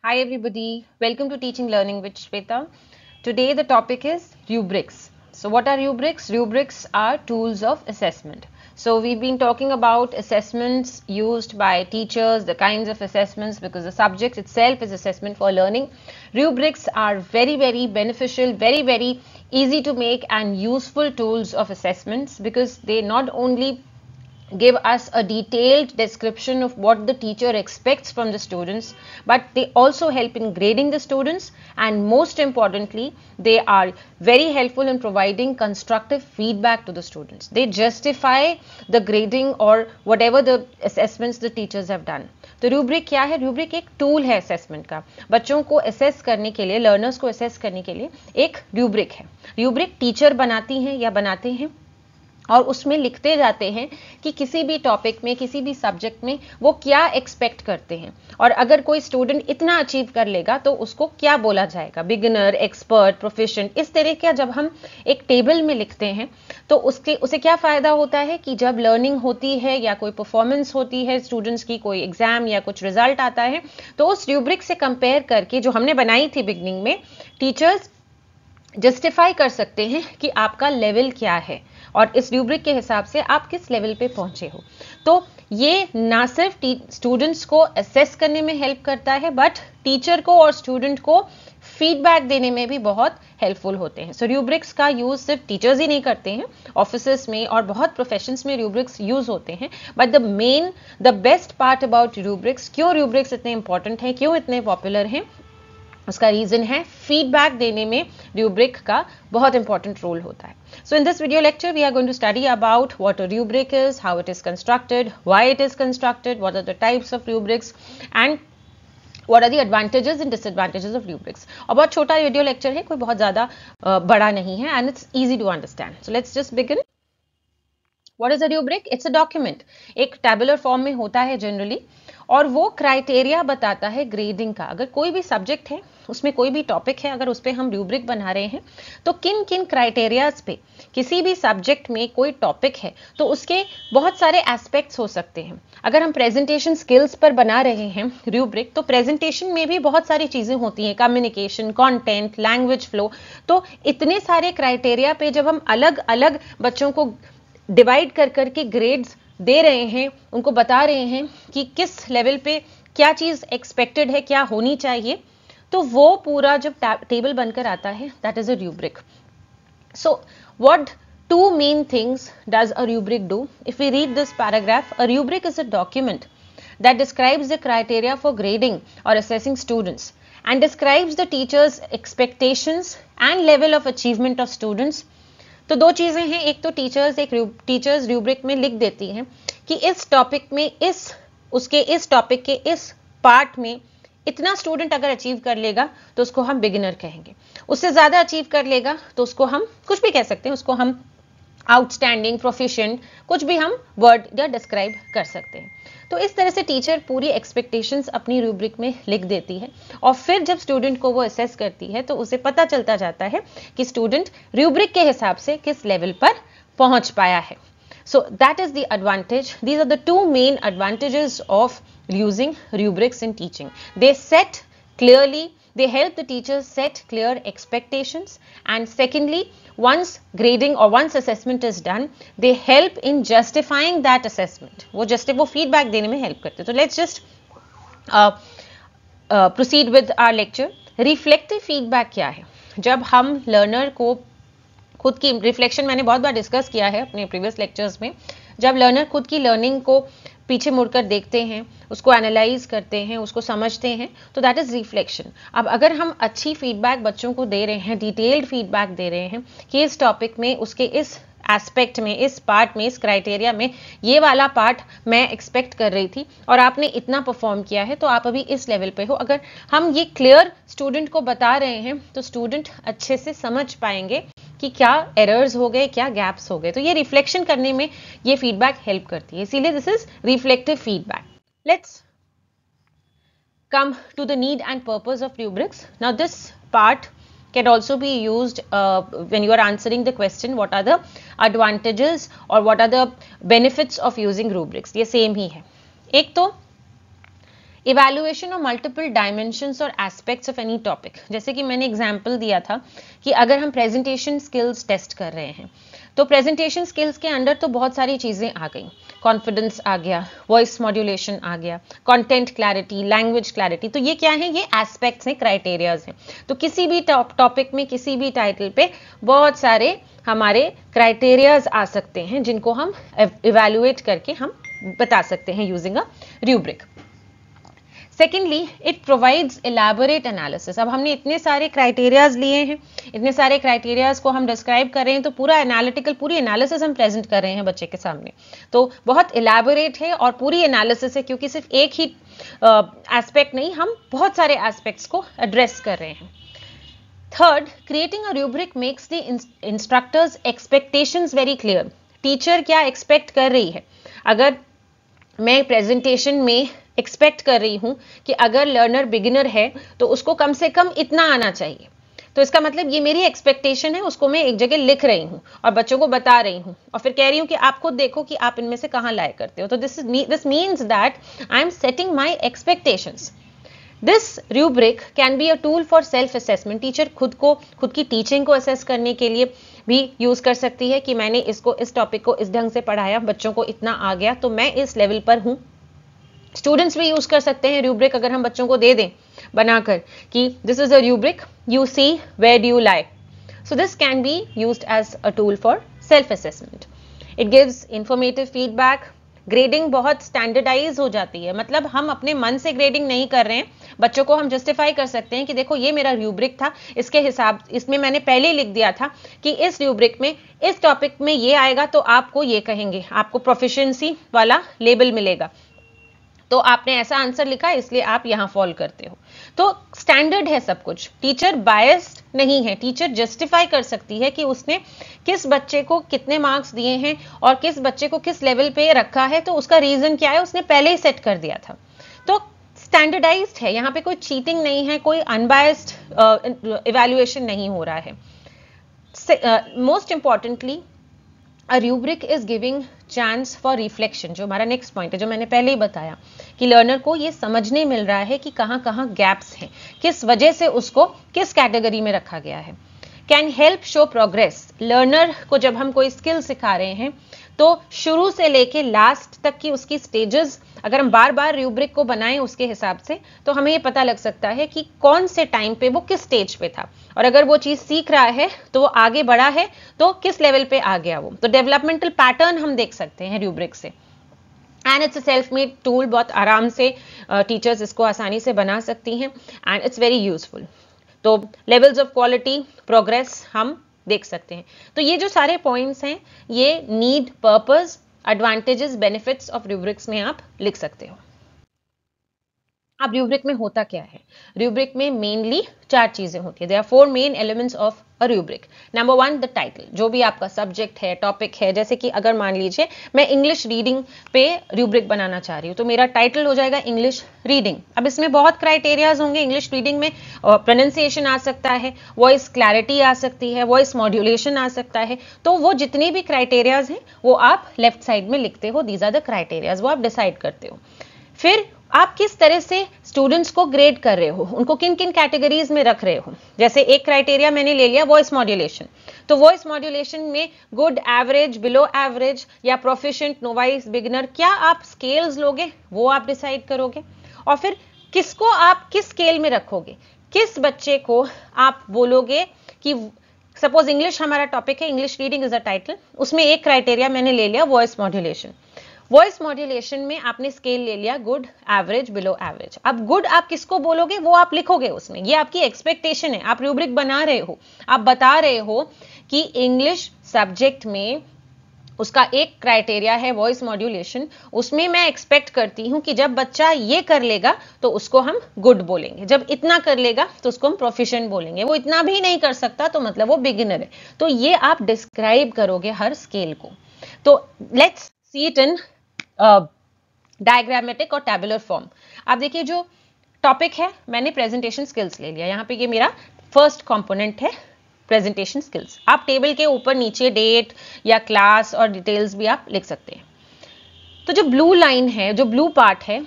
Hi everybody, welcome to Teaching Learning with Shweta. Today the topic is rubrics. So what are rubrics? Rubrics are tools of assessment. So we've been talking about assessments used by teachers, the kinds of assessments because the subject itself is assessment for learning. Rubrics are very beneficial, very easy to make and useful tools of assessments because they not only give us a detailed description of what the teacher expects from the students, but they also help in grading the students, and most importantly they are very helpful in providing constructive feedback to the students. They justify the grading or whatever the assessments the teachers have done. तो rubric क्या है? Rubric एक tool है assessment का. बच्चों को assess करने के लिए, लर्नर्स को असेस करने के लिए एक रूब्रिक है. रूब्रिक टीचर बनाती हैं या बनाते हैं और उसमें लिखते जाते हैं कि किसी भी टॉपिक में, किसी भी सब्जेक्ट में वो क्या एक्सपेक्ट करते हैं, और अगर कोई स्टूडेंट इतना अचीव कर लेगा तो उसको क्या बोला जाएगा, बिगिनर, एक्सपर्ट, प्रोफिशिएंट. इस तरह का जब हम एक टेबल में लिखते हैं तो उसे क्या फ़ायदा होता है कि जब लर्निंग होती है या कोई परफॉर्मेंस होती है स्टूडेंट्स की, कोई एग्जाम या कुछ रिजल्ट आता है, तो उस रूब्रिक से कंपेयर करके जो हमने बनाई थी बिगनिंग में, टीचर्स जस्टिफाई कर सकते हैं कि आपका लेवल क्या है और इस रूब्रिक के हिसाब से आप किस लेवल पे पहुंचे हो. तो ये ना सिर्फ स्टूडेंट्स को असेस करने में हेल्प करता है, बट टीचर को और स्टूडेंट को फीडबैक देने में भी बहुत हेल्पफुल होते हैं. सो रूब्रिक्स का यूज सिर्फ टीचर्स ही नहीं करते हैं, ऑफिसेस में और बहुत प्रोफेशंस में रूब्रिक्स यूज होते हैं. But the best part about rubrics, क्यों रूब्रिक्स इतने इंपॉर्टेंट हैं, क्यों इतने पॉपुलर हैं, उसका रीजन है फीडबैक देने में रूब्रिक का बहुत इंपॉर्टेंट रोल होता है. So in this video lecture we are going to study about what a rubric is, how it is constructed, why it is constructed, what are the types of rubrics and what are the advantages and disadvantages of rubrics. और बहुत छोटा video lecture है, कोई बहुत ज़्यादा बड़ा नहीं है, and it's easy to understand. So let's just begin. What is a rubric? It's a document. एक tabular form में होता है जनरली, और वो क्राइटेरिया बताता है ग्रेडिंग का. अगर कोई भी सब्जेक्ट है, उसमें कोई भी टॉपिक है, अगर उस पर हम रूब्रिक बना रहे हैं तो किन किन क्राइटेरियाज पे, किसी भी सब्जेक्ट में कोई टॉपिक है तो उसके बहुत सारे एस्पेक्ट्स हो सकते हैं. अगर हम प्रेजेंटेशन स्किल्स पर बना रहे हैं रूब्रिक, तो प्रेजेंटेशन में भी बहुत सारी चीज़ें होती हैं, कम्युनिकेशन, कंटेंट, लैंग्वेज फ्लो. तो इतने सारे क्राइटेरिया पे जब हम अलग अलग बच्चों को डिवाइड कर करके ग्रेड्स दे रहे हैं, उनको बता रहे हैं कि किस लेवल पे क्या चीज़ एक्सपेक्टेड है, क्या होनी चाहिए, तो वो पूरा जब टेबल बनकर आता है, that is a rubric. So what two main things does a rubric do? If we read this paragraph, a rubric is a document that describes the criteria for grading or assessing students and describes the teacher's expectations and level of achievement of students. तो दो चीज़ें हैं, एक तो teachers rubric में लिख देती हैं कि इस टॉपिक में, इस टॉपिक के इस पार्ट में इतना स्टूडेंट अगर अचीव कर लेगा तो उसको हम बिगिनर कहेंगे, उससे ज़्यादा अचीव कर लेगा तो उसको हम कुछ भी कह सकते हैं, उसको हम आउटस्टैंडिंग, प्रोफिशिएंट, कुछ भी हम वर्ड या डिस्क्राइब कर सकते हैं. तो इस तरह से टीचर पूरी एक्सपेक्टेशंस अपनी रूब्रिक में लिख देती है, और फिर जब स्टूडेंट को वो असेस करती है तो उसे पता चलता जाता है कि स्टूडेंट रूब्रिक के हिसाब से किस लेवल पर पहुंच पाया है. So that is the advantage. These are the two main advantages of using rubrics in teaching. They help the teachers set clear expectations, and secondly, once grading or once assessment is done, they help in justifying that assessment. वो feedback देने में help करते. So let's just proceed with our lecture. Reflective feedback क्या है? जब हम learner को खुद की रिफ्लेक्शन, मैंने बहुत बार डिस्कस किया है अपने प्रीवियस लेक्चर्स में, जब लर्नर खुद की लर्निंग को पीछे मुड़कर देखते हैं, उसको एनालाइज करते हैं, उसको समझते हैं, तो दैट इज रिफ्लेक्शन. अब अगर हम अच्छी फीडबैक बच्चों को दे रहे हैं, डिटेल्ड फीडबैक दे रहे हैं कि इस टॉपिक में, उसके इस एस्पेक्ट में, इस पार्ट में, इस क्राइटेरिया में ये वाला पार्ट मैं एक्सपेक्ट कर रही थी और आपने इतना परफॉर्म किया है, तो आप अभी इस लेवल पे हो, अगर हम ये क्लियर स्टूडेंट को बता रहे हैं तो स्टूडेंट अच्छे से समझ पाएंगे कि क्या एरर्स हो गए, क्या गैप्स हो गए. तो ये रिफ्लेक्शन करने में ये फीडबैक हेल्प करती है, इसीलिए this is reflective feedback. Let's come to the need and purpose of rubrics. Now this part can also be used when you are answering the question, what are the advantages or what are the benefits of using rubrics. ये same ही है. एक तो evaluation of multiple dimensions और aspects of any topic, जैसे कि मैंने example दिया था कि अगर हम प्रेजेंटेशन स्किल्स टेस्ट कर रहे हैं तो प्रेजेंटेशन स्किल्स के अंडर तो बहुत सारी चीजें आ गई, कॉन्फिडेंस आ गया, वॉइस मॉड्यूलेशन आ गया, कंटेंट क्लैरिटी, लैंग्वेज क्लैरिटी, तो ये क्या है, ये एस्पेक्ट्स हैं, क्राइटेरियाज हैं। तो किसी भी टॉपिक में, किसी भी टाइटल पे बहुत सारे हमारे क्राइटेरियाज आ सकते हैं जिनको हम इवैल्यूएट करके हम बता सकते हैं using a rubric. Secondly, it provides elaborate analysis. अब हमने इतने सारे क्राइटेरियाज लिए हैं, इतने सारे क्राइटेरियाज को हम डिस्क्राइब कर रहे हैं, तो पूरा एनालिटिकल, पूरी एनालिसिस हम प्रेजेंट कर रहे हैं बच्चे के सामने, तो बहुत इलैबोरेट है और पूरी एनालिसिस है, क्योंकि सिर्फ एक ही एस्पेक्ट नहीं, हम बहुत सारे एस्पेक्ट्स को एड्रेस कर रहे हैं। Third, creating a rubric makes the instructors expectations very clear. Teacher क्या एक्सपेक्ट कर रही है, अगर मैं प्रेजेंटेशन में एक्सपेक्ट कर रही हूं कि अगर लर्नर बिगिनर है तो उसको कम से कम इतना आना चाहिए, तो इसका मतलब ये मेरी एक्सपेक्टेशन है, उसको मैं एक जगह लिख रही हूं और बच्चों को बता रही हूं और फिर कह रही हूं कि आप खुद देखो कि आप इनमें से कहां लायक करते हो। तो this means that I am setting my expectations. This rubric can be a tool for self assessment. Teacher खुद की टीचिंग को असेस करने के लिए भी यूज कर सकती है कि मैंने इस टॉपिक को इस ढंग से पढ़ाया, बच्चों को इतना आ गया, तो मैं इस लेवल पर हूं। स्टूडेंट्स भी यूज कर सकते हैं रूब्रिक, अगर हम बच्चों को दे दें बनाकर कि this is a rubric, you see where do you lie, so this can be used as a tool for self assessment. It gives informative feedback. Grading बहुत स्टैंडर्डाइज हो जाती है, मतलब हम अपने मन से ग्रेडिंग नहीं कर रहे हैं, बच्चों को हम जस्टिफाई कर सकते हैं कि देखो ये मेरा रूब्रिक था, इसके हिसाब इसमें मैंने पहले लिख दिया था कि इस रूब्रिक में इस टॉपिक में ये आएगा तो आपको ये कहेंगे, आपको प्रोफिशिएंसी वाला लेबल मिलेगा, तो आपने ऐसा आंसर लिखा इसलिए आप यहां फॉल करते हो। तो स्टैंडर्ड है सब कुछ, टीचर बायस्ड नहीं है, टीचर जस्टिफाई कर सकती है कि उसने किस बच्चे को कितने मार्क्स दिए हैं और किस बच्चे को किस लेवल पे रखा है, तो उसका रीजन क्या है, उसने पहले ही सेट कर दिया था। तो स्टैंडर्डाइज्ड है, यहां पे कोई चीटिंग नहीं है, कोई अनबायस्ड इवैल्यूएशन नहीं हो रहा है। Most importantly, a rubric is giving chance for reflection, जो हमारा नेक्स्ट पॉइंट है, जो मैंने पहले ही बताया कि लर्नर को ये समझने मिल रहा है कि कहां कहां गैप्स हैं, किस वजह से उसको किस कैटेगरी में रखा गया है। Can help show progress. Learner को जब हम कोई स्किल सिखा रहे हैं तो शुरू से लेके लास्ट तक की उसकी स्टेजेस अगर हम बार बार रूब्रिक को बनाएं उसके हिसाब से, तो हमें ये पता लग सकता है कि कौन से टाइम पे वो किस स्टेज पे था, और अगर वो चीज सीख रहा है तो वो आगे बढ़ा है तो किस लेवल पे आ गया वो। तो डेवलपमेंटल पैटर्न हम देख सकते हैं रूब्रिक से। And it's a self made tool, बहुत आराम से टीचर्स इसको आसानी से बना सकती हैं एंड इट्स वेरी यूजफुल। तो लेवल्स ऑफ क्वालिटी, प्रोग्रेस हम देख सकते हैं। तो ये जो सारे पॉइंट्स हैं ये need, purpose, advantages, benefits of rubrics में आप लिख सकते हो। अब रूब्रिक में होता क्या है, रूब्रिक में मेनली 4 चीजें होती है। There are 4 main elements of a rubric. Number 1, the title, जो भी आपका सब्जेक्ट है, टॉपिक है, जैसे कि अगर मान लीजिए मैं इंग्लिश रीडिंग पे रूब्रिक बनाना चाह रही हूँ तो मेरा टाइटल हो जाएगा इंग्लिश रीडिंग। अब इसमें बहुत क्राइटेरियाज होंगे, इंग्लिश रीडिंग में प्रोनाउंसिएशन आ सकता है, वॉइस क्लैरिटी आ सकती है, वॉइस मॉड्यूलेशन आ सकता है, तो वो जितने भी क्राइटेरियाज हैं वो आप लेफ्ट साइड में लिखते हो, दीज आर द क्राइटेरियाज, वो आप डिसाइड करते हो। फिर आप किस तरह से स्टूडेंट्स को ग्रेड कर रहे हो, उनको किन किन कैटेगरीज में रख रहे हो। जैसे एक क्राइटेरिया मैंने ले लिया वॉइस मॉड्यूलेशन, तो वॉइस मॉड्यूलेशन में गुड, एवरेज, बिलो एवरेज या प्रोफिशिएंट, नोवाइस, बिगिनर, क्या आप स्केल्स लोगे वो आप डिसाइड करोगे। और फिर किसको आप किस स्केल में रखोगे, किस बच्चे को आप बोलोगे कि सपोज इंग्लिश हमारा टॉपिक है, English reading is a title, उसमें एक क्राइटेरिया मैंने ले लिया वॉइस मॉड्यूलेशन। वॉइस मॉड्यूलेशन में आपने स्केल ले लिया गुड, एवरेज, बिलो एवरेज। अब गुड आप किसको बोलोगे वो आप लिखोगे उसमें, ये आपकी एक्सपेक्टेशन है, आप रूब्रिक बना रहे हो, आप बता रहे हो कि इंग्लिश सब्जेक्ट में उसका एक क्राइटेरिया है वॉइस मॉड्यूलेशन, उसमें मैं एक्सपेक्ट करती हूं कि जब बच्चा ये कर लेगा तो उसको हम गुड बोलेंगे, जब इतना कर लेगा तो उसको हम प्रोफिशिएंट बोलेंगे, वो इतना भी नहीं कर सकता तो मतलब वो बिगिनर है। तो ये आप डिस्क्राइब करोगे हर स्केल को। तो let's see it in diagrammatic और टैबुलर फॉर्म। आप देखिए जो टॉपिक है मैंने प्रेजेंटेशन स्किल्स ले लिया, यहाँ पे ये मेरा फर्स्ट कंपोनेंट है प्रेजेंटेशन स्किल्स। आप टेबल के ऊपर नीचे डेट या क्लास और डिटेल्स भी आप लिख सकते हैं। तो जो ब्लू लाइन है, जो ब्लू पार्ट है,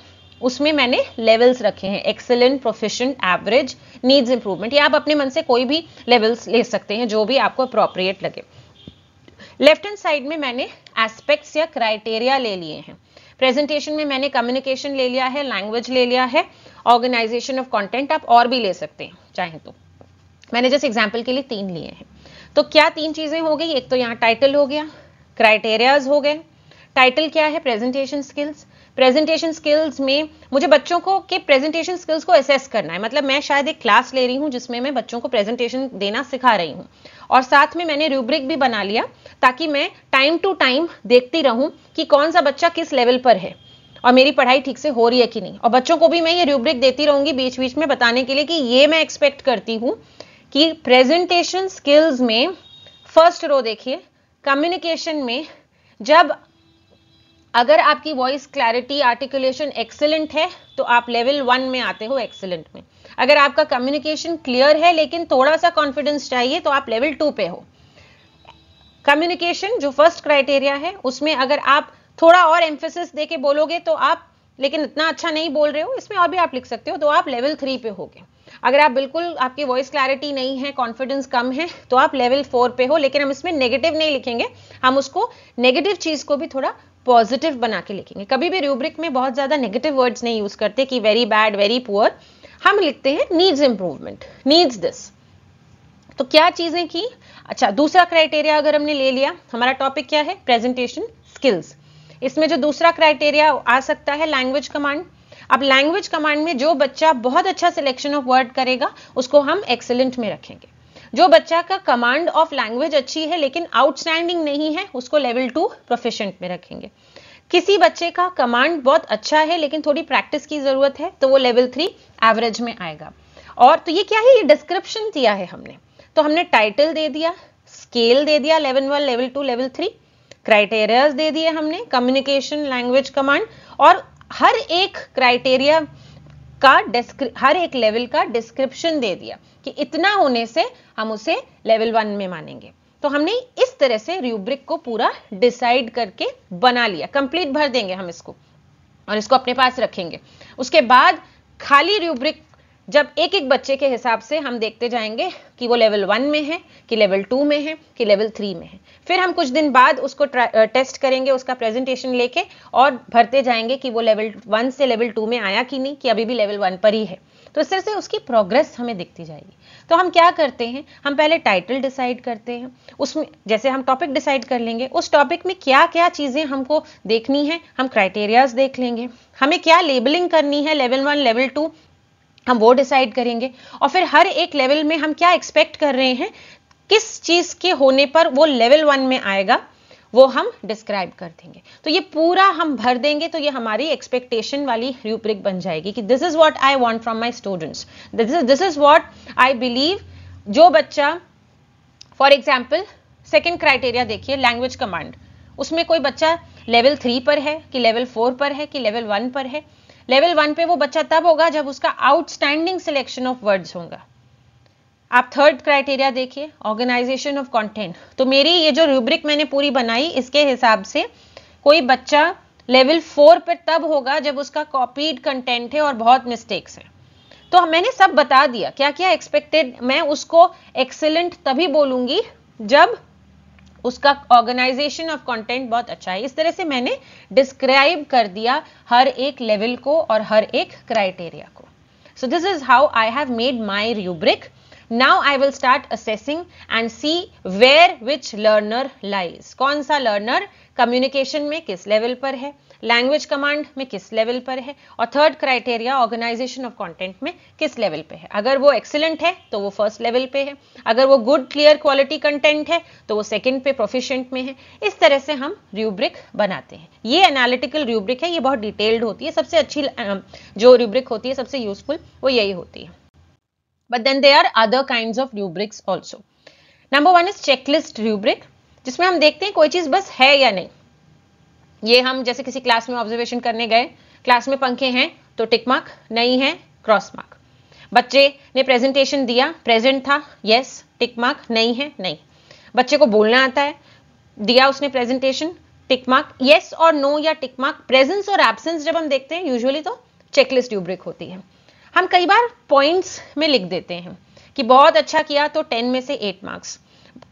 उसमें मैंने लेवल्स रखे हैं, excellent, proficient, average, needs improvement. ये आप अपने मन से कोई भी लेवल्स ले सकते हैं जो भी आपको अप्रोप्रिएट लगे। लेफ्ट हैंड साइड में मैंने एस्पेक्ट्स या क्राइटेरिया ले लिए हैं। प्रेजेंटेशन में मैंने कम्युनिकेशन ले लिया है, लैंग्वेज ले लिया है, ऑर्गेनाइजेशन ऑफ कंटेंट आप और भी ले सकते हैं चाहें तो। मैंने जैसे एग्जांपल के लिए 3 लिए हैं। तो क्या 3 चीजें हो गई, एक तो यहाँ टाइटल हो गया, क्राइटेरियाज हो गए। टाइटल क्या है, प्रेजेंटेशन स्किल्स। प्रेजेंटेशन स्किल्स में मुझे बच्चों को के प्रेजेंटेशन स्किल्स को असेस करना है, मतलब मैं शायद एक क्लास ले रही हूं जिसमें मैं बच्चों को प्रेजेंटेशन देना सिखा रही हूं, और साथ में मैंने रूब्रिक भी बना लिया ताकि मैं टाइम टू टाइम देखती रहूं कि कौन सा बच्चा किस लेवल पर है और मेरी पढ़ाई ठीक से हो रही है कि नहीं। और बच्चों को भी मैं ये रूब्रिक देती रहूंगी बीच बीच में बताने के लिए कि ये मैं एक्सपेक्ट करती हूं कि प्रेजेंटेशन स्किल्स में फर्स्ट रो देखिए, कम्युनिकेशन में जब अगर आपकी वॉइस क्लैरिटी, आर्टिकुलेशन एक्सीलेंट है तो आप लेवल 1 में आते हो, एक्सीलेंट में। अगर आपका कम्युनिकेशन क्लियर है लेकिन थोड़ा सा कॉन्फिडेंस चाहिए तो आप लेवल 2 पे हो। कम्युनिकेशन जो फर्स्ट क्राइटेरिया है उसमें अगर आप थोड़ा और एम्फेसिस देके बोलोगे तो आप, लेकिन इतना अच्छा नहीं बोल रहे हो, इसमें और भी आप लिख सकते हो, तो आप लेवल 3 पे होगे। अगर आप बिल्कुल, आपकी वॉइस क्लैरिटी नहीं है, कॉन्फिडेंस कम है, तो आप लेवल 4 पे हो। लेकिन हम इसमें नेगेटिव नहीं लिखेंगे, हम उसको नेगेटिव चीज को भी थोड़ा पॉजिटिव बना के लिखेंगे। कभी भी रूब्रिक में बहुत ज्यादा नेगेटिव वर्ड्स नहीं यूज करते कि वेरी बैड, वेरी पुअर। हम लिखते हैं नीड्स इंप्रूवमेंट, नीड्स दिस। तो क्या चीजें की, अच्छा दूसरा क्राइटेरिया अगर हमने ले लिया, हमारा टॉपिक क्या है, प्रेजेंटेशन स्किल्स। इसमें जो दूसरा क्राइटेरिया आ सकता है लैंग्वेज कमांड। अब लैंग्वेज कमांड में जो बच्चा बहुत अच्छा सिलेक्शन ऑफ वर्ड करेगा उसको हम एक्सीलेंट में रखेंगे। जो बच्चा का कमांड ऑफ लैंग्वेज अच्छी है लेकिन आउटस्टैंडिंग नहीं है उसको लेवल 2 प्रोफिशिएंट में रखेंगे। किसी बच्चे का कमांड बहुत अच्छा है लेकिन थोड़ी प्रैक्टिस की जरूरत है तो वो लेवल 3 एवरेज में आएगा। और तो ये क्या है, ये डिस्क्रिप्शन दिया है हमने। तो हमने टाइटल दे दिया, स्केल दे दिया, लेवल 1, लेवल 2, लेवल 3, क्राइटेरियाज दे दिए हमने, कम्युनिकेशन, लैंग्वेज कमांड, और हर एक क्राइटेरिया का हर एक लेवल का डिस्क्रिप्शन दे दिया कि इतना होने से हम उसे लेवल 1 में मानेंगे। तो हमने इस तरह से रूब्रिक को पूरा डिसाइड करके बना लिया। कंप्लीट भर देंगे हम इसको और इसको अपने पास रखेंगे। उसके बाद खाली रूब्रिक जब एक एक बच्चे के हिसाब से हम देखते जाएंगे कि वो लेवल 1 में है, कि लेवल 2 में है, कि लेवल 3 में है। फिर हम कुछ दिन बाद उसको टेस्ट करेंगे, उसका प्रेजेंटेशन लेके, और भरते जाएंगे कि वो लेवल 1 से लेवल 2 में आया कि नहीं, कि अभी भी लेवल 1 पर ही है। तो इस तरह से उसकी प्रोग्रेस हमें दिखती जाएगी। तो हम क्या करते हैं, हम पहले टाइटल डिसाइड करते हैं, उसमें जैसे हम टॉपिक डिसाइड कर लेंगे, उस टॉपिक में क्या क्या चीजें हमको देखनी है, हम क्राइटेरियाज देख लेंगे, हमें क्या लेबलिंग करनी है लेवल 1, लेवल 2, हम वो डिसाइड करेंगे। और फिर हर एक लेवल में हम क्या एक्सपेक्ट कर रहे हैं, किस चीज के होने पर वो लेवल 1 में आएगा, वो हम डिस्क्राइब कर देंगे। तो ये पूरा हम भर देंगे तो ये हमारी एक्सपेक्टेशन वाली रूब्रिक बन जाएगी कि this is what I want from my students, this is what I believe. जो बच्चा, फॉर एग्जांपल सेकंड क्राइटेरिया देखिए, लैंग्वेज कमांड, उसमें कोई बच्चा लेवल 3 पर है, कि लेवल 4 पर है, कि लेवल 1 पर है। लेवल 1 पे वो बच्चा तब होगा जब उसका आउटस्टैंडिंग सिलेक्शन ऑफ वर्ड्स होगा। आप थर्ड क्राइटेरिया देखिए, ऑर्गेनाइजेशन ऑफ कंटेंट। तो मेरी ये जो रूब्रिक मैंने पूरी बनाई, इसके हिसाब से कोई बच्चा लेवल 4 पर तब होगा जब उसका कॉपीड कंटेंट है और बहुत मिस्टेक्स है। तो मैंने सब बता दिया क्या क्या एक्सपेक्टेड। मैं उसको एक्सीलेंट तभी बोलूंगी जब उसका ऑर्गेनाइजेशन ऑफ कंटेंट बहुत अच्छा है। इस तरह से मैंने डिस्क्राइब कर दिया हर एक लेवल को और हर एक क्राइटेरिया को। So this is how I have made my rubric. Now I will start assessing and see where which learner lies. कौन सा लर्नर कम्युनिकेशन में किस लेवल पर है, लैंग्वेज कमांड में किस लेवल पर है, और third criteria organisation of content में किस लेवल पे है। अगर वो एक्सीलेंट है तो वो फर्स्ट लेवल पे है, अगर वो गुड क्लियर क्वालिटी कंटेंट है तो वो सेकंड पे प्रोफिशिएंट में है। इस तरह से हम रूब्रिक बनाते हैं। ये एनालिटिकल रूब्रिक है, ये बहुत डिटेल्ड होती है। सबसे अच्छी जो रूब्रिक होती है, सबसे यूजफुल, वो यही होती है। But then there are other kinds of rubrics also. Number 1 is checklist rubric, जिसमें हम देखते हैं कोई चीज बस है या नहीं। ये हम जैसे किसी क्लास में ऑब्जर्वेशन करने गए, क्लास में पंखे हैं तो टिक मार्क, नहीं है क्रॉस मार्क। बच्चे ने प्रेजेंटेशन दिया, प्रेजेंट था, यस टिक मार्क, नहीं है नहीं। बच्चे को बोलना आता है, दिया उसने प्रेजेंटेशन, टिक मार्क, यस और नो या टिक मार्क। प्रेजेंस और एब्सेंस जब हम देखते हैं यूजुअली तो चेकलिस्ट रूब्रिक होती है। हम कई बार पॉइंट्स में लिख देते हैं कि बहुत अच्छा किया तो 10 में से 8 मार्क्स,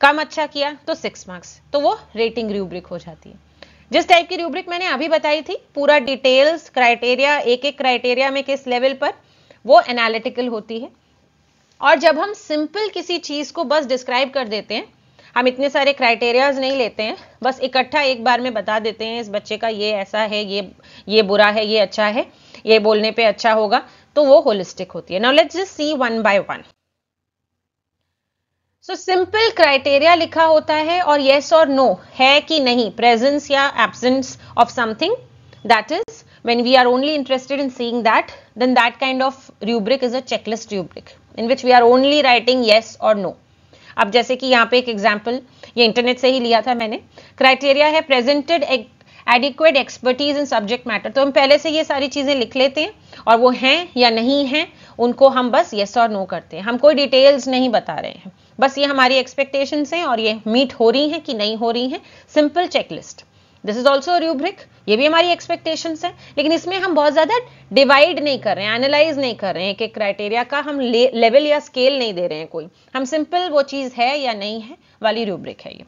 कम अच्छा किया तो 6 मार्क्स, तो वो रेटिंग रूब्रिक हो जाती है। जिस टाइप की रूब्रिक मैंने अभी बताई थी, पूरा डिटेल्स, क्राइटेरिया, एक एक क्राइटेरिया में किस लेवल पर, वो एनालिटिकल होती है। और जब हम सिंपल किसी चीज को बस डिस्क्राइब कर देते हैं, हम इतने सारे क्राइटेरियाज नहीं लेते हैं, बस इकट्ठा एक बार में बता देते हैं इस बच्चे का ये ऐसा है, ये बुरा है, ये अच्छा है, ये बोलने पे अच्छा होगा, तो वो होलिस्टिक होती है। Now let's just see one by one. So simple criteria लिखा होता है और येस और नो है कि नहीं, प्रेजेंस या absence of something, that is when we are only interested in seeing that, then that kind of rubric is a checklist rubric in which we are only writing yes or no. अब जैसे कि यहाँ पे एक example ये internet से ही लिया था मैंने, क्राइटेरिया है presented adequate expertise in subject matter, तो हम पहले से ये सारी चीजें लिख लेते हैं और वो हैं या नहीं हैं उनको हम बस येस और नो करते हैं, हम कोई डिटेल्स नहीं बता रहे हैं, बस ये हमारी एक्सपेक्टेशंस हैं और ये मीट हो रही हैं कि नहीं हो रही हैं, simple checklist. This is also rubric, ये भी हमारी एक्सपेक्टेशंस है, लेकिन इसमें हम बहुत ज्यादा डिवाइड नहीं कर रहे हैं, एनालाइज नहीं कर रहे हैं, एक एक क्राइटेरिया का हम लेवल या स्केल नहीं दे रहे हैं कोई, हम सिंपल वो चीज है या नहीं है वाली रूब्रिक है ये।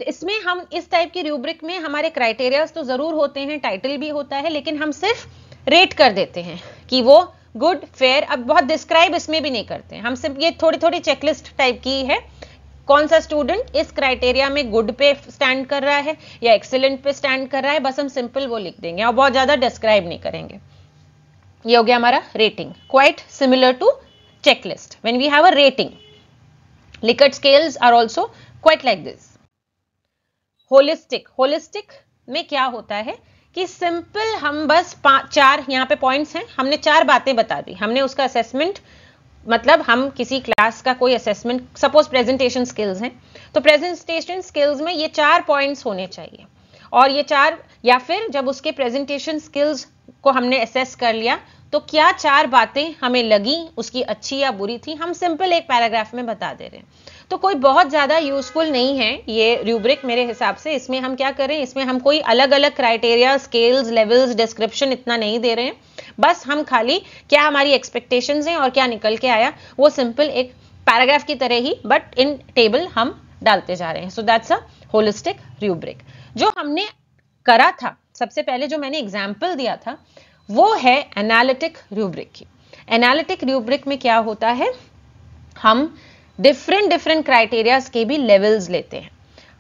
इसमें हम इस टाइप की रूब्रिक में हमारे क्राइटेरियाज तो जरूर होते हैं, टाइटल भी होता है, लेकिन हम सिर्फ रेट कर देते हैं कि वो गुड, फेयर, अब बहुत डिस्क्राइब इसमें भी नहीं करते हैं, हम सिर्फ ये थोड़ी थोड़ी चेकलिस्ट टाइप की है, कौन सा स्टूडेंट इस क्राइटेरिया में गुड पे स्टैंड कर रहा है या एक्सीलेंट पे स्टैंड कर रहा है, बस हम सिंपल वो लिख देंगे और बहुत ज्यादा डिस्क्राइब नहीं करेंगे। ये हो गया हमारा rating, quite similar to checklist when we have a rating. Likert scales are also quite like this. Holistic में क्या होता है कि सिंपल हम बस 4 यहाँ पे पॉइंट्स हैं, हमने 4 बातें बता दी, हमने उसका असेसमेंट, मतलब हम किसी क्लास का कोई असेसमेंट, सपोज प्रेजेंटेशन स्किल्स हैं, तो प्रेजेंटेशन स्किल्स में ये 4 पॉइंट्स होने चाहिए, और ये 4, या फिर जब उसके प्रेजेंटेशन स्किल्स को हमने असेस कर लिया तो क्या 4 बातें हमें लगी उसकी अच्छी या बुरी थी, हम सिंपल एक पैराग्राफ में बता दे रहे हैं, तो कोई बहुत ज्यादा यूजफुल नहीं है ये रूब्रिक मेरे हिसाब से। इसमें हम क्या करें, इसमें हम कोई अलग अलग क्राइटेरिया, स्केल्स, लेवल्स, डिस्क्रिप्शन इतना नहीं दे रहे हैं, बस हम खाली क्या हमारी एक्सपेक्टेशंस हैं और क्या निकल के आया वो सिंपल एक पैराग्राफ की तरह ही बट इन टेबल हम डालते जा रहे हैं। So that's a holistic rubric. जो हमने करा था सबसे पहले, जो मैंने एग्जाम्पल दिया था, वो है एनालिटिक रूब्रिक की। एनालिटिक रूब्रिक में क्या होता है, हम डिफरेंट क्राइटेरियाज के भी लेवल्स लेते हैं।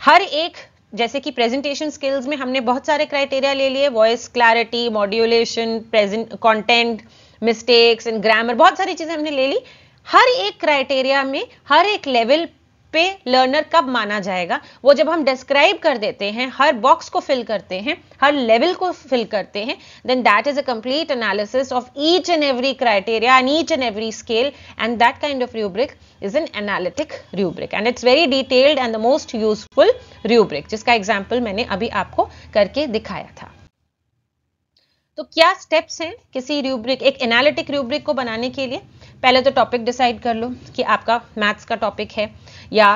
हर एक, जैसे कि प्रेजेंटेशन स्किल्स में हमने बहुत सारे क्राइटेरिया ले लिए, voice clarity, modulation, present content, mistakes and grammar, बहुत सारी चीजें हमने ले ली। हर एक क्राइटेरिया में हर एक लेवल पे लर्नर कब माना जाएगा, वो जब हम डिस्क्राइब कर देते हैं, हर बॉक्स को फिल करते हैं, हर लेवल को फिल करते हैं, then that is a complete analysis of each and every criteria and each and every scale, and that kind of rubric is an analytic rubric and it's very detailed and the most useful rubric, जिसका example मैंने अभी आपको करके दिखाया था। तो क्या steps हैं किसी रूब्रिक, एक एनालिटिक रूब्रिक को बनाने के लिए? पहले तो टॉपिक डिसाइड कर लो कि आपका मैथ्स का टॉपिक है या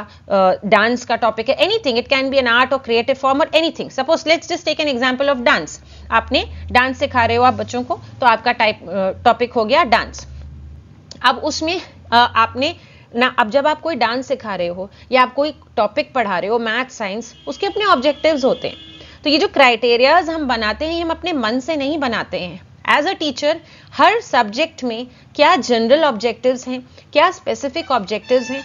डांस का टॉपिक है, anything, it can be an art और क्रिएटिव फॉर्म और anything. Suppose let's just take an example of dance, आपने डांस सिखा रहे हो आप बच्चों को, तो आपका टॉपिक हो गया डांस। अब उसमें आपने ना, अब जब आप कोई डांस सिखा रहे हो या आप कोई टॉपिक पढ़ा रहे हो, मैथ, साइंस, उसके अपने ऑब्जेक्टिव्स होते हैं। तो ये जो क्राइटेरियाज हम बनाते हैं, ये हम अपने मन से नहीं बनाते हैं। एज अ टीचर हर सब्जेक्ट में क्या जनरल ऑब्जेक्टिव्स हैं, क्या स्पेसिफिक ऑब्जेक्टिव्स हैं,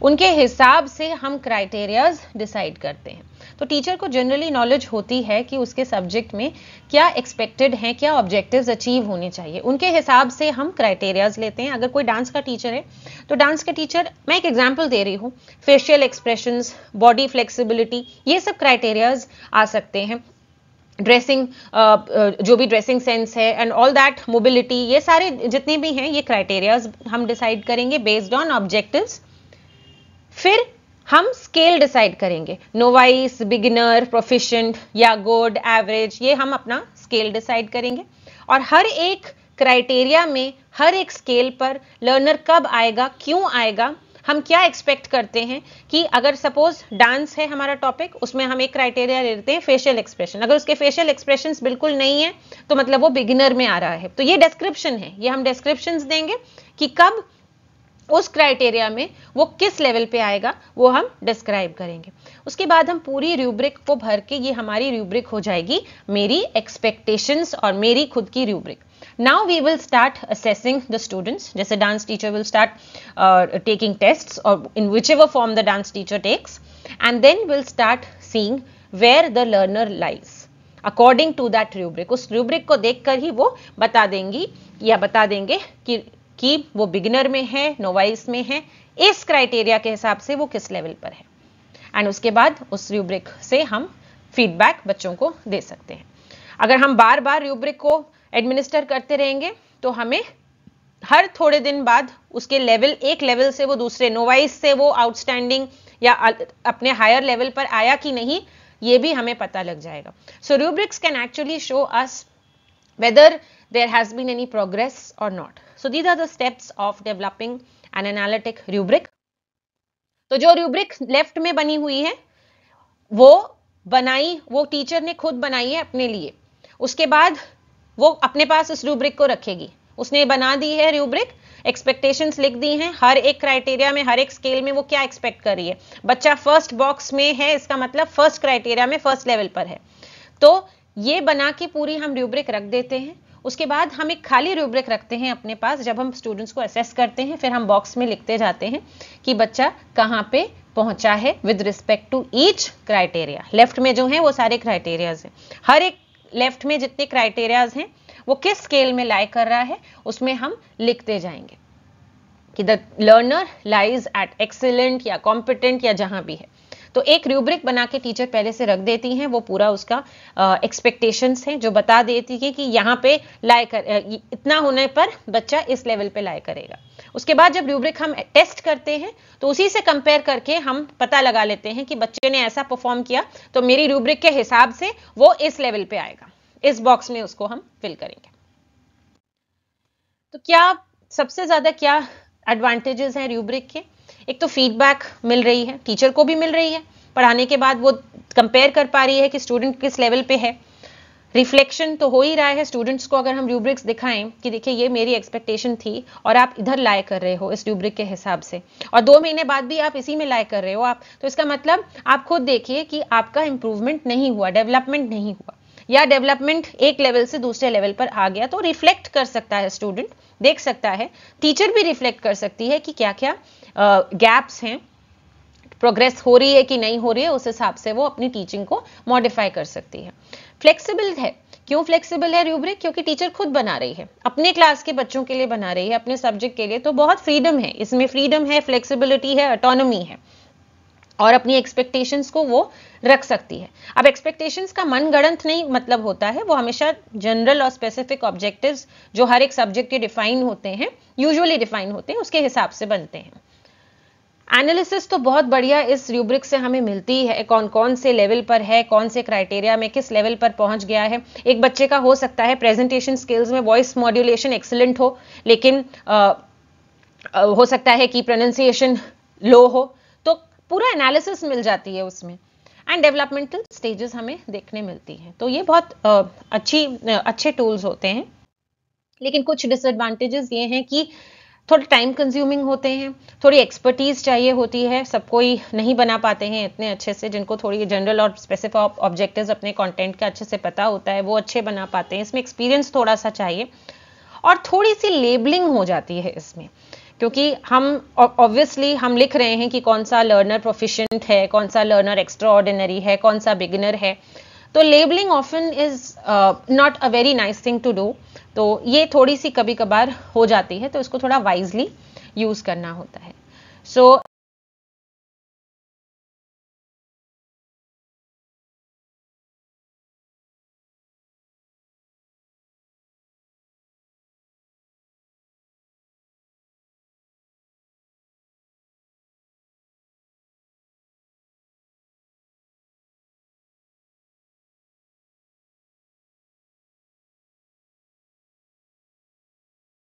उनके हिसाब से हम क्राइटेरियाज डिसाइड करते हैं। तो टीचर को जनरली नॉलेज होती है कि उसके सब्जेक्ट में क्या एक्सपेक्टेड है, क्या ऑब्जेक्टिव्स अचीव होने चाहिए, उनके हिसाब से हम क्राइटेरियाज लेते हैं। अगर कोई डांस का टीचर है तो डांस का टीचर, मैं एक एग्जांपल दे रही हूँ, फेशियल एक्सप्रेशंस, बॉडी फ्लेक्सिबिलिटी, ये सब क्राइटेरियाज आ सकते हैं। ड्रेसिंग, जो भी ड्रेसिंग सेंस है एंड ऑल दैट, मोबिलिटी, ये सारे जितने भी हैं ये क्राइटेरियाज हम डिसाइड करेंगे बेस्ड ऑन ऑब्जेक्टिव्स। फिर हम स्केल डिसाइड करेंगे, नोवाइस, बिगिनर, प्रोफिशिएंट या गुड, एवरेज, ये हम अपना स्केल डिसाइड करेंगे। और हर एक क्राइटेरिया में, हर एक स्केल पर लर्नर कब आएगा, क्यों आएगा, हम क्या एक्सपेक्ट करते हैं कि अगर सपोज डांस है हमारा टॉपिक, उसमें हम एक क्राइटेरिया लेते हैं फेशियल एक्सप्रेशन, अगर उसके फेशियल एक्सप्रेशंस बिल्कुल नहीं है तो मतलब वो बिगिनर में आ रहा है। तो ये डिस्क्रिप्शन है, ये हम डिस्क्रिप्शंस देंगे कि कब उस क्राइटेरिया में वो किस लेवल पे आएगा, वो हम डिस्क्राइब करेंगे। उसके बाद हम पूरी रूब्रिक को भर के, ये हमारी रूब्रिक हो जाएगी मेरी एक्सपेक्टेशंस और मेरी खुद की rubric. Now we will start assessing the students, जैसे dance teacher will start taking tests और in whichever form the dance teacher takes, and then will start seeing where the learner lies according to that rubric. उस rubric को देखकर ही वो बता देंगी या बता देंगे कि वो बिगिनर में है, नोवाइस में है, इस क्राइटेरिया के हिसाब से वो किस लेवल पर है। एंड उसके बाद उस रूब्रिक से हम फीडबैक बच्चों को दे सकते हैं। अगर हम बार बार रूब्रिक को एडमिनिस्टर करते रहेंगे तो हमें हर थोड़े दिन बाद उसके लेवल, एक लेवल से वो दूसरे नोवाइस से वो आउटस्टैंडिंग या अपने हायर लेवल पर आया कि नहीं, ये भी हमें पता लग जाएगा। So rubrics can actually show us whether there has been any progress or not. So these are the steps of developing an analytic rubric. तो जो रूब्रिक लेफ्ट में बनी हुई है वो टीचर ने खुद बनाई है अपने लिए। उसके बाद वो अपने पास उस रूब्रिक को रखेगी। उसने बना दी है रूब्रिक, एक्सपेक्टेशंस लिख दी हैं, हर एक क्राइटेरिया में, हर एक स्केल में वो क्या एक्सपेक्ट कर रही है। बच्चा फर्स्ट बॉक्स में है, इसका मतलब फर्स्ट क्राइटेरिया में, फर्स्ट लेवल पर है। तो ये बना के पूरी हम रूब्रिक रख देते हैं। उसके बाद हम एक खाली रूब्रिक रखते हैं अपने पास। जब हम स्टूडेंट्स को असेस करते हैं फिर हम बॉक्स में लिखते जाते हैं कि बच्चा कहाँ पे पहुंचा है with respect to each criteria. Left में जो है वो सारे क्राइटेरियाज हैं, हर एक लेफ्ट में जितने क्राइटेरियाज हैं वो किस स्केल में लाई कर रहा है उसमें हम लिखते जाएंगे कि the learner lies at excellent या कॉम्पिटेंट या जहां भी है। तो एक रूब्रिक बना के टीचर पहले से रख देती हैं, वो पूरा उसका एक्सपेक्टेशंस है जो बता देती है कि यहाँ पे लाई कर, इतना होने पर बच्चा इस लेवल पे लाई करेगा। उसके बाद जब रूब्रिक हम टेस्ट करते हैं तो उसी से कंपेयर करके हम पता लगा लेते हैं कि बच्चे ने ऐसा परफॉर्म किया तो मेरी रूब्रिक के हिसाब से वो इस लेवल पे आएगा, इस बॉक्स में उसको हम फिल करेंगे। तो क्या सबसे ज्यादा क्या एडवांटेजेस हैं रूब्रिक के? एक तो फीडबैक मिल रही है, टीचर को भी मिल रही है, पढ़ाने के बाद वो कंपेयर कर पा रही है कि स्टूडेंट किस लेवल पे है। रिफ्लेक्शन तो हो ही रहा है स्टूडेंट्स को, अगर हम रूब्रिक्स दिखाएं कि देखिए ये मेरी एक्सपेक्टेशन थी और आप इधर लाए कर रहे हो इस रूब्रिक के हिसाब से, और 2 महीने बाद भी आप इसी में लाए कर रहे हो आप, तो इसका मतलब आप खुद देखिए कि आपका इंप्रूवमेंट नहीं हुआ, डेवलपमेंट नहीं हुआ, या डेवलपमेंट एक लेवल से दूसरे लेवल पर आ गया। तो रिफ्लेक्ट कर सकता है स्टूडेंट, देख सकता है, टीचर भी रिफ्लेक्ट कर सकती है कि क्या क्या गैप्स हैं, प्रोग्रेस हो रही है कि नहीं हो रही है, उस हिसाब से वो अपनी टीचिंग को मॉडिफाई कर सकती है। फ्लेक्सिबल है, क्यों फ्लेक्सिबल है रूब्रिक? क्योंकि टीचर खुद बना रही है, अपने क्लास के बच्चों के लिए बना रही है, अपने सब्जेक्ट के लिए, तो बहुत फ्रीडम है इसमें, फ्रीडम है, फ्लेक्सिबिलिटी है, ऑटोनॉमी है, और अपनी एक्सपेक्टेशंस को वो रख सकती है। अब एक्सपेक्टेशंस का मनगढ़ंत नहीं मतलब होता है, वो हमेशा जनरल और स्पेसिफिक ऑब्जेक्टिव्स जो हर एक सब्जेक्ट के डिफाइन होते हैं, यूजुअली डिफाइन होते हैं, उसके हिसाब से बनते हैं। एनालिसिस तो बहुत बढ़िया इस रूब्रिक से हमें मिलती है, कौन कौन से लेवल पर है, कौन से क्राइटेरिया में किस लेवल पर पहुंच गया है। एक बच्चे का हो सकता है प्रेजेंटेशन स्किल्स में वॉइस मॉड्यूलेशन एक्सीलेंट हो, लेकिन हो सकता है कि प्रोनाउंसिएशन लो हो, तो पूरा एनालिसिस मिल जाती है उसमें। एंड डेवलपमेंटल स्टेजेस हमें देखने मिलती हैं। तो ये बहुत अच्छे टूल्स होते हैं, लेकिन कुछ डिसएडवांटेजेस ये हैं कि थोड़े टाइम कंज्यूमिंग होते हैं, थोड़ी एक्सपर्टीज चाहिए होती है, सब कोई नहीं बना पाते हैं इतने अच्छे से, जिनको थोड़ी जनरल और स्पेसिफिक ऑब्जेक्टिव्स अपने कंटेंट का अच्छे से पता होता है वो अच्छे बना पाते हैं। इसमें एक्सपीरियंस थोड़ा सा चाहिए, और थोड़ी सी लेबलिंग हो जाती है इसमें, क्योंकि हम ऑब्वियसली हम लिख रहे हैं कि कौन सा लर्नर प्रोफिशिएंट है, कौन सा लर्नर एक्स्ट्रा ऑर्डिनरी है, कौन सा बिगिनर है। तो labelling often is not a very nice thing to do, तो ये थोड़ी सी कभी कभार हो जाती है, तो इसको थोड़ा वाइजली यूज करना होता है। सो